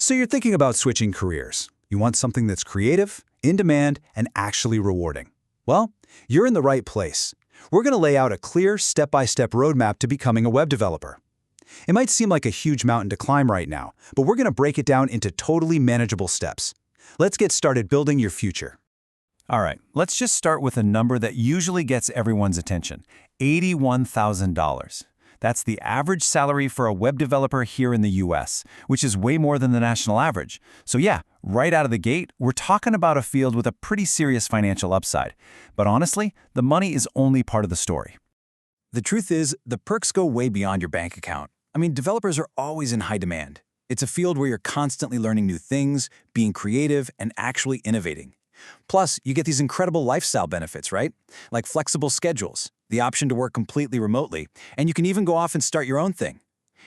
So you're thinking about switching careers. You want something that's creative, in demand, and actually rewarding. Well, you're in the right place. We're going to lay out a clear, step-by-step roadmap to becoming a web developer. It might seem like a huge mountain to climb right now, but we're going to break it down into totally manageable steps. Let's get started building your future. All right, let's just start with a number that usually gets everyone's attention, $81,000. That's the average salary for a web developer here in the US, which is way more than the national average. So yeah, right out of the gate, we're talking about a field with a pretty serious financial upside. But honestly, the money is only part of the story. The truth is, the perks go way beyond your bank account. I mean, developers are always in high demand. It's a field where you're constantly learning new things, being creative, and actually innovating. Plus, you get these incredible lifestyle benefits, right? Like flexible schedules, the option to work completely remotely, and you can even go off and start your own thing.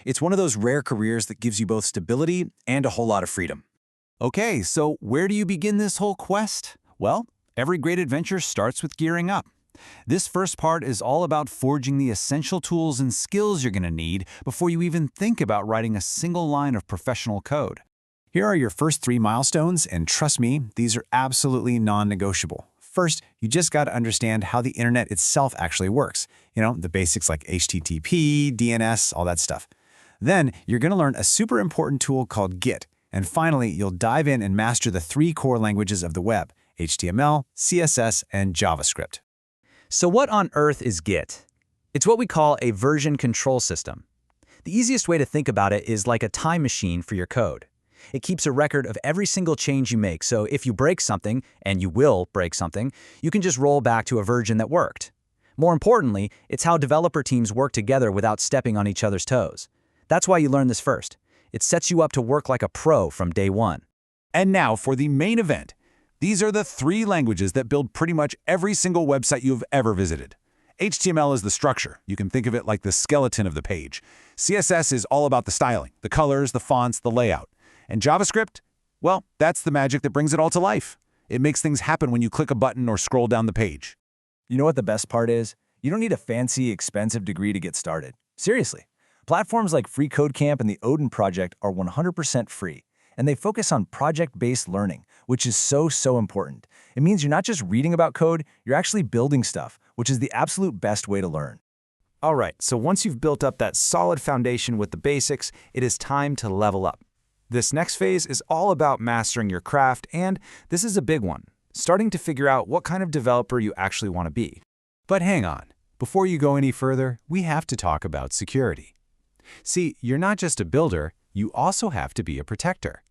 It's one of those rare careers that gives you both stability and a whole lot of freedom. Okay, so where do you begin this whole quest? Well, every great adventure starts with gearing up. This first part is all about forging the essential tools and skills you're going to need before you even think about writing a single line of professional code. Here are your first 3 milestones, and trust me, these are absolutely non-negotiable. First, you just got to understand how the internet itself actually works. The basics like HTTP, DNS, all that stuff. Then, you're going to learn a super important tool called Git. And finally, you'll dive in and master the 3 core languages of the web: HTML, CSS, and JavaScript. So what on earth is Git? It's what we call a version control system. The easiest way to think about it is like a time machine for your code. It keeps a record of every single change you make, so if you break something, and you will break something, you can just roll back to a version that worked. More importantly, it's how developer teams work together without stepping on each other's toes. That's why you learn this first. It sets you up to work like a pro from day one. And now for the main event. These are the 3 languages that build pretty much every single website you've ever visited. HTML is the structure. You can think of it like the skeleton of the page. CSS is all about the styling, the colors, the fonts, the layout. And JavaScript? Well, that's the magic that brings it all to life. It makes things happen when you click a button or scroll down the page. You know what the best part is? You don't need a fancy, expensive degree to get started. Seriously. Platforms like FreeCodeCamp and the Odin Project are 100% free, and they focus on project-based learning, which is so important. It means you're not just reading about code, you're actually building stuff, which is the absolute best way to learn. All right, so once you've built up that solid foundation with the basics, it is time to level up. This next phase is all about mastering your craft, and this is a big one, starting to figure out what kind of developer you actually want to be. But hang on, before you go any further, we have to talk about security. See, you're not just a builder, you also have to be a protector.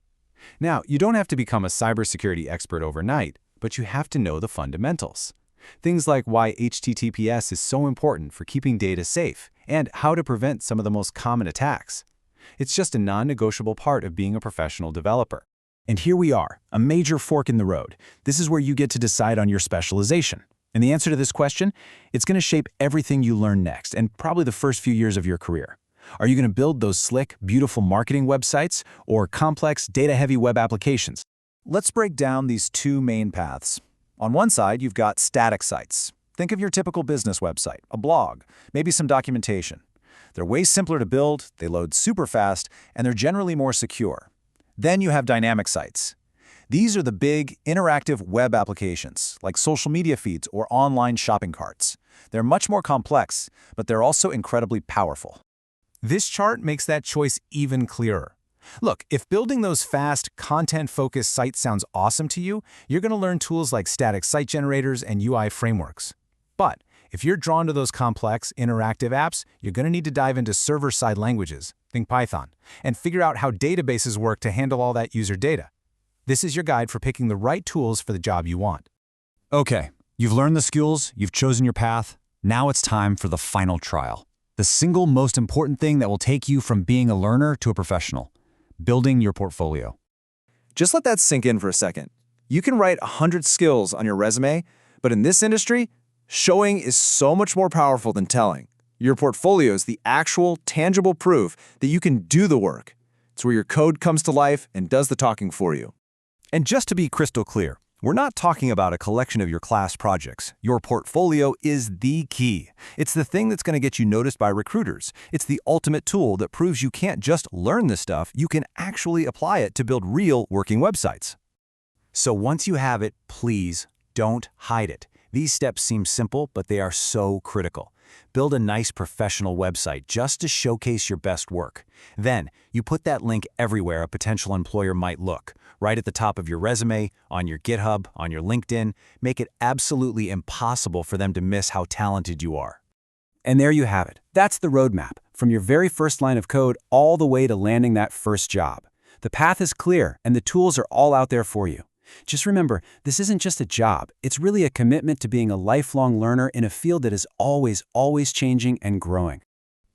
Now, you don't have to become a cybersecurity expert overnight, but you have to know the fundamentals. Things like why HTTPS is so important for keeping data safe, and how to prevent some of the most common attacks. It's just a non-negotiable part of being a professional developer. And here we are, a major fork in the road. This is where you get to decide on your specialization. And the answer to this question, it's going to shape everything you learn next, and probably the first few years of your career. Are you going to build those slick, beautiful marketing websites or complex, data-heavy web applications? Let's break down these 2 main paths. On one side, you've got static sites. Think of your typical business website, a blog, maybe some documentation. They're way simpler to build, they load super fast, and they're generally more secure. Then you have dynamic sites. These are the big, interactive web applications, like social media feeds or online shopping carts. They're much more complex, but they're also incredibly powerful. This chart makes that choice even clearer. Look, if building those fast, content-focused sites sounds awesome to you, you're going to learn tools like static site generators and UI frameworks. But if you're drawn to those complex, interactive apps, you're going to need to dive into server-side languages, think Python, and figure out how databases work to handle all that user data. This is your guide for picking the right tools for the job you want. Okay, you've learned the skills, you've chosen your path. Now it's time for the final trial. The single most important thing that will take you from being a learner to a professional: building your portfolio. Just let that sink in for a second. You can write 100 skills on your resume, but in this industry, showing is so much more powerful than telling. Your portfolio is the actual, tangible proof that you can do the work. It's where your code comes to life and does the talking for you. And just to be crystal clear, We're not talking about a collection of your class projects. Your portfolio is the key. It's the thing that's going to get you noticed by recruiters. It's the ultimate tool that proves you can't just learn this stuff, you can actually apply it to build real working websites. So once you have it, please don't hide it. These steps seem simple, but they are so critical. Build a nice professional website just to showcase your best work. Then, you put that link everywhere a potential employer might look, right at the top of your resume, on your GitHub, on your LinkedIn. Make it absolutely impossible for them to miss how talented you are. And there you have it. That's the roadmap, from your very first line of code all the way to landing that first job. The path is clear, and the tools are all out there for you. Just remember, this isn't just a job. It's really a commitment to being a lifelong learner in a field that is always changing and growing.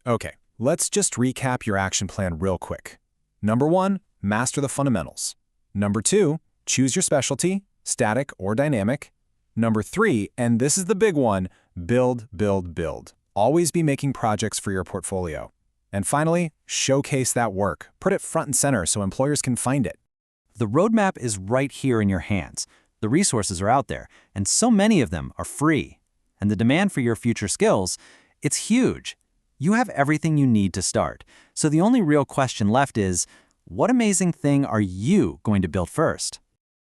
Okay, let's just recap your action plan real quick. Number 1, master the fundamentals. Number 2, choose your specialty, static or dynamic. Number 3, and this is the big one, build. Always be making projects for your portfolio. And finally, showcase that work. Put it front and center so employers can find it. The roadmap is right here in your hands. The resources are out there, and so many of them are free. And the demand for your future skills, it's huge. You have everything you need to start. So the only real question left is, what amazing thing are you going to build first?